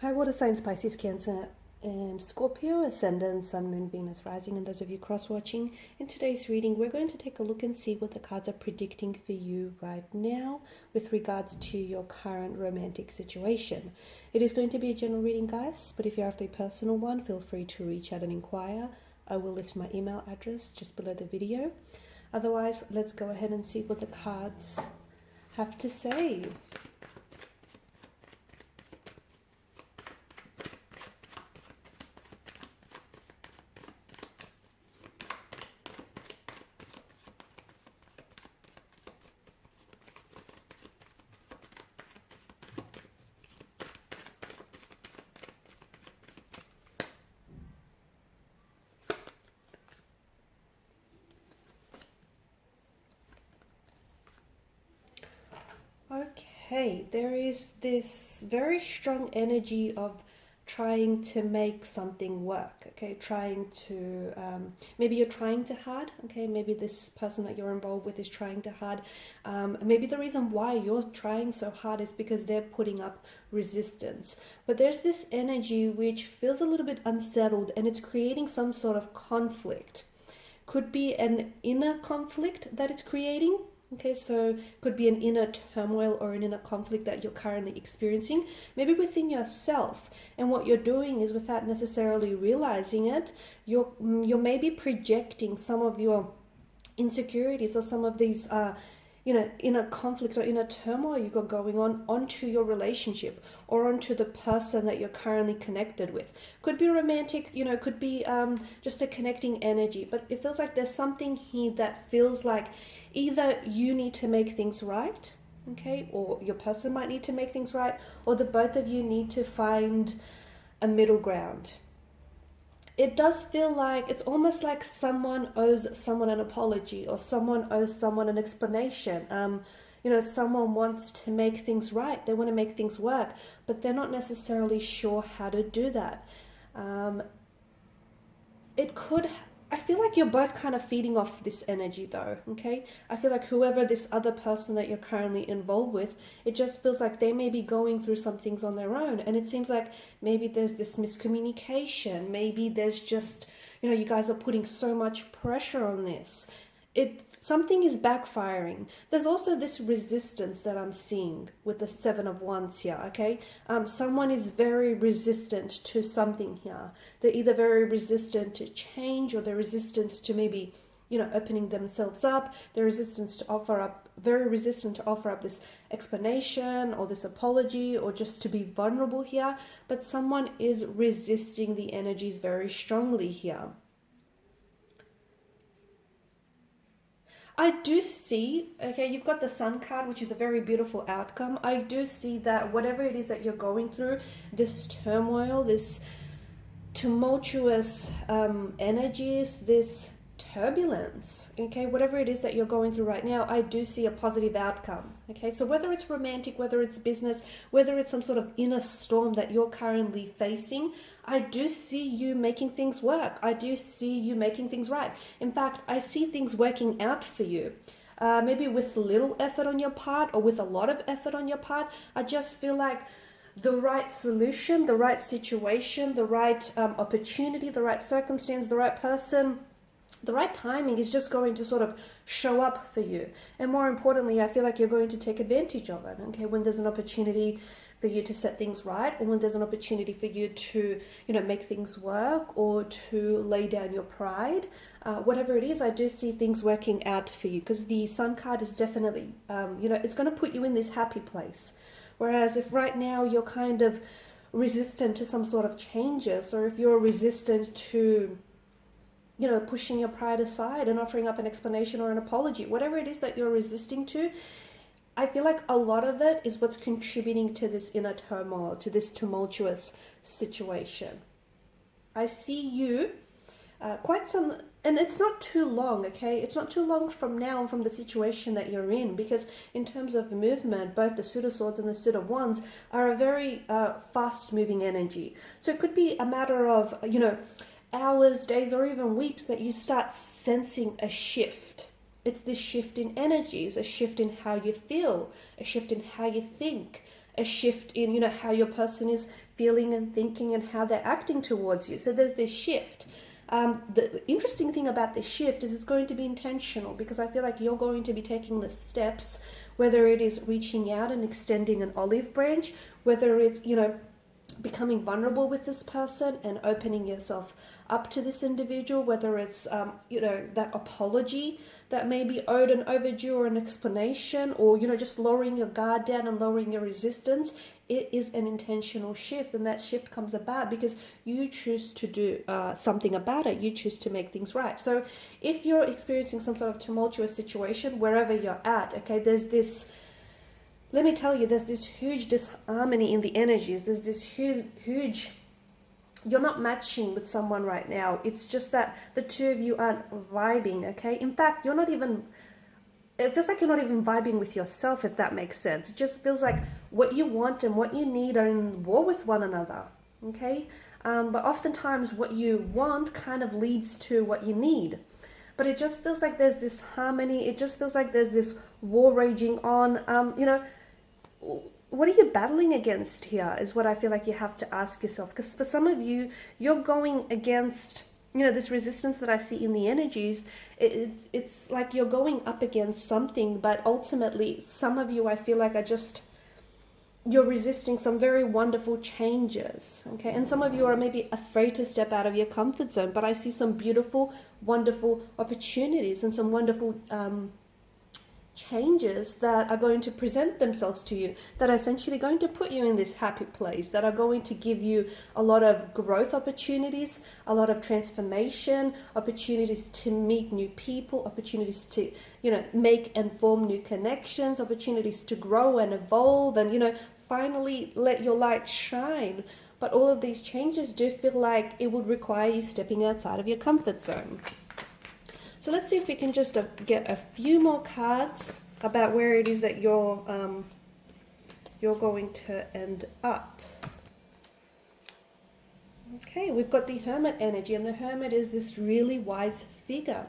Hi, water signs, Pisces, Cancer, and Scorpio, Ascendant, Sun, Moon, Venus, Rising, and those of you cross-watching. In today's reading, we're going to take a look and see what the cards are predicting for you right now with regards to your current romantic situation. It is going to be a general reading, guys, but if you're after a personal one, feel free to reach out and inquire. I will list my email address just below the video. Otherwise, let's go ahead and see what the cards have to say. Okay, there is this very strong energy of trying to make something work, okay, maybe you're trying too hard, okay, maybe this person that you're involved with is trying too hard. Maybe the reason why you're trying so hard is because they're putting up resistance. But there's this energy which feels a little bit unsettled and it's creating some sort of conflict. Could be an inner conflict that it's creating. Okay, so could be an inner turmoil or an inner conflict that you're currently experiencing, maybe within yourself. And what you're doing is, without necessarily realizing it, you're maybe projecting some of your insecurities or some of these inner conflict or inner turmoil you got going on onto your relationship or onto the person that you're currently connected with. Could be romantic, could be just a connecting energy, but it feels like there's something here that feels like either you need to make things right, okay, or your person might need to make things right, or the both of you need to find a middle ground. It does feel like it's almost like someone owes someone an apology or someone owes someone an explanation. Someone wants to make things right. They want to make things work, but they're not necessarily sure how to do that. I feel like you're both kind of feeding off this energy though, okay? I feel like whoever this other person that you're currently involved with, it just feels like they may be going through some things on their own. And it seems like maybe there's this miscommunication. Maybe there's just, you guys are putting so much pressure on this. Something is backfiring. There's also this resistance that I'm seeing with the Seven of Wands here, okay? Someone is very resistant to something here. They're either very resistant to change, or they're resistant to maybe, opening themselves up. They're very resistant to offer up this explanation or this apology or just to be vulnerable here. But someone is resisting the energies very strongly here. I do see, okay, you've got the Sun card, which is a very beautiful outcome. I do see that whatever it is that you're going through, this turmoil, this tumultuous energies, this turbulence, okay, whatever it is that you're going through right now, I do see a positive outcome, okay? So whether it's romantic, whether it's business, whether it's some sort of inner storm that you're currently facing, I do see you making things work. I do see you making things right. In fact, I see things working out for you. Maybe with little effort on your part or with a lot of effort on your part. I just feel like the right solution, the right situation, the right opportunity, the right circumstance, the right person, the right timing is just going to sort of show up for you. And more importantly, I feel like you're going to take advantage of it, okay? When there's an opportunity for you to set things right, or when there's an opportunity for you to, make things work or to lay down your pride, whatever it is, I do see things working out for you, because the Sun card is definitely, it's going to put you in this happy place. Whereas if right now you're kind of resistant to some sort of changes, or if you're resistant to, pushing your pride aside and offering up an explanation or an apology, whatever it is that you're resisting to, I feel like a lot of it is what's contributing to this inner turmoil, to this tumultuous situation. I see you and it's not too long, okay? It's not too long from now from the situation that you're in, because in terms of movement, both the Suit of Swords and the Suit of Wands are a very fast-moving energy. So it could be a matter of, hours, days, or even weeks that you start sensing a shift. It's this shift in energies, a shift in how you feel, a shift in how you think, a shift in, you know, how your person is feeling and thinking and how they're acting towards you. So there's this shift. The interesting thing about this shift is it's going to be intentional, because I feel like you're going to be taking the steps, whether it is reaching out and extending an olive branch, whether it's, you know, becoming vulnerable with this person and opening yourself up to this individual, whether it's, you know, that apology that may be owed and overdue, or an explanation, or, you know, just lowering your guard down and lowering your resistance. It is an intentional shift, and that shift comes about because you choose to do something about it. You choose to make things right. So if you're experiencing some sort of tumultuous situation, wherever you're at, okay, there's this, let me tell you, there's this huge disharmony in the energies. There's this huge, you're not matching with someone right now. It's just that the two of you aren't vibing, okay? In fact, you're not even, it feels like you're not even vibing with yourself, if that makes sense. It just feels like what you want and what you need are in war with one another, okay? But oftentimes what you want kind of leads to what you need. But it just feels like there's this harmony. It just feels like there's this war raging on. You know, what are you battling against here is what I feel like you have to ask yourself. Because for some of you, you're going against, you know, this resistance that I see in the energies. It's like you're going up against something, but ultimately some of you, I feel like, are just, you're resisting some very wonderful changes, okay? And some of you are maybe afraid to step out of your comfort zone, but I see some beautiful, wonderful opportunities and some wonderful changes that are going to present themselves to you, that are essentially going to put you in this happy place, that are going to give you a lot of growth opportunities, a lot of transformation, opportunities to meet new people, opportunities to, you know, make and form new connections, opportunities to grow and evolve and, you know, finally let your light shine. But all of these changes do feel like it would require you stepping outside of your comfort zone. So let's see if we can just get a few more cards about where it is that you're going to end up. Okay, we've got the Hermit energy, and the Hermit is this really wise figure.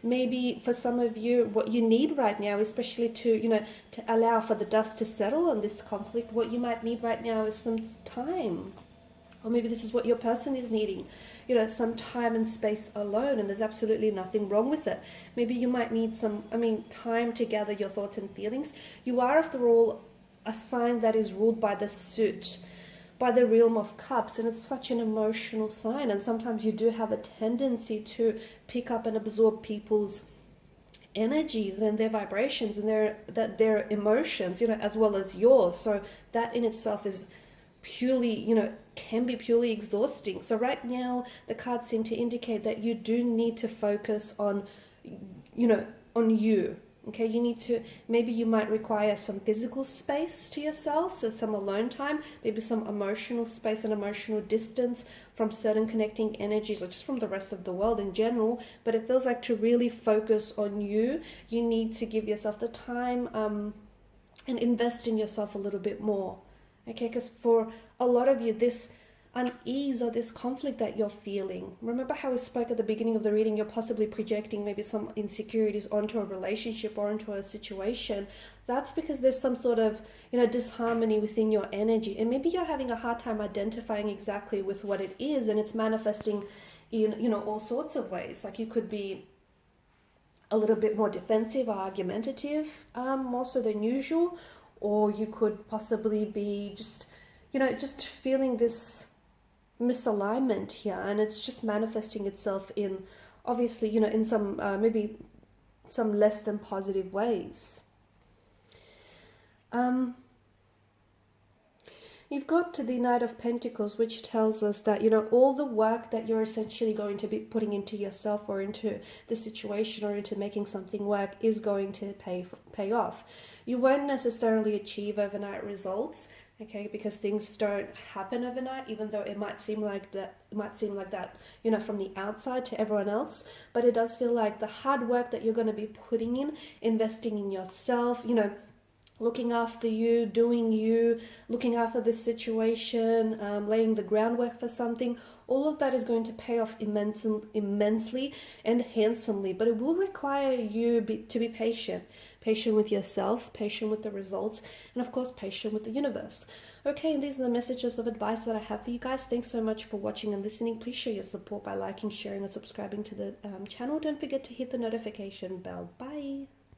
Maybe for some of you, what you need right now, especially to, you know, to allow for the dust to settle on this conflict, what you might need right now is some time. Or maybe this is what your person is needing, you know, some time and space alone, and there's absolutely nothing wrong with it. Maybe you might need some, time to gather your thoughts and feelings. You are, after all, a sign that is ruled by the suit, by the realm of cups, and it's such an emotional sign, and sometimes you do have a tendency to pick up and absorb people's energies and their vibrations and their emotions, you know, as well as yours. So that in itself is purely, you know, can be purely exhausting. So right now the cards seem to indicate that you do need to focus on, you know, on you. Okay, you need to, maybe you might require some physical space to yourself, so some alone time, maybe some emotional space and emotional distance from certain connecting energies, or just from the rest of the world in general. But it feels like to really focus on you, you need to give yourself the time and invest in yourself a little bit more. Okay, because for a lot of you, this unease or this conflict that you're feeling, remember how we spoke at the beginning of the reading, you're possibly projecting maybe some insecurities onto a relationship or onto a situation. That's because there's some sort of, you know, disharmony within your energy, and maybe you're having a hard time identifying exactly with what it is, and it's manifesting in, you know, all sorts of ways. Like you could be a little bit more defensive or argumentative, more so than usual, or you could possibly be just, you know, just feeling this misalignment here, and it's just manifesting itself in, obviously, you know, in some maybe some less than positive ways. You've got to the Knight of Pentacles, which tells us that, you know, all the work that you're essentially going to be putting into yourself or into the situation or into making something work is going to pay off. You won't necessarily achieve overnight results, okay, because things don't happen overnight, even though it might seem like that, you know, from the outside to everyone else. But it does feel like the hard work that you're going to be putting in, investing in yourself, you know, looking after you, doing you, looking after this situation, laying the groundwork for something, all of that is going to pay off immensely and handsomely. But it will require you to be patient, patient with yourself, patient with the results, and of course, patient with the universe. Okay, and these are the messages of advice that I have for you guys. Thanks so much for watching and listening. Please show your support by liking, sharing, and subscribing to the channel. Don't forget to hit the notification bell. Bye.